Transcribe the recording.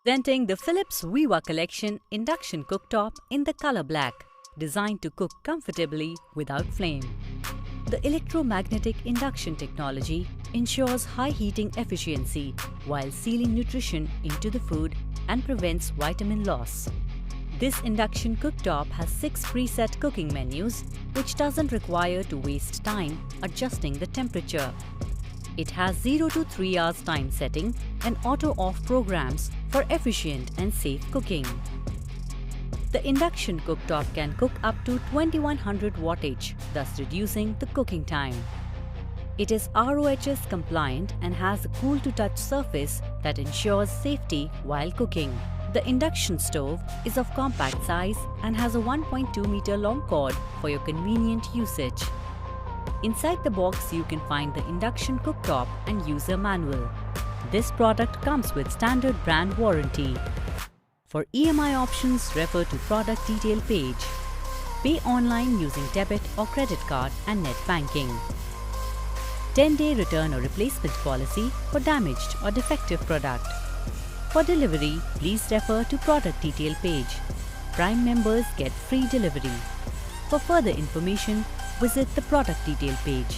Presenting the Philips Viva collection induction cooktop in the color black, designed to cook comfortably without flame. The electromagnetic induction technology ensures high heating efficiency while sealing nutrition into the food and prevents vitamin loss. This induction cooktop has 6 preset cooking menus, which doesn't require to waste time adjusting the temperature. It has 0 to 3 hours time setting and auto-off programs for efficient and safe cooking. The induction cooktop can cook up to 2100 wattage, thus reducing the cooking time. It is RoHS compliant and has a cool-to-touch surface that ensures safety while cooking. The induction stove is of compact size and has a 1.2 meter long cord for your convenient usage. Inside the box, you can find the induction cooktop and user manual. This product comes with standard brand warranty. For EMI options, refer to product detail page. Pay online using debit or credit card and net banking. 10-day return or replacement policy for damaged or defective product. For delivery, please refer to product detail page. Prime members get free delivery. For further information, visit the product detail page.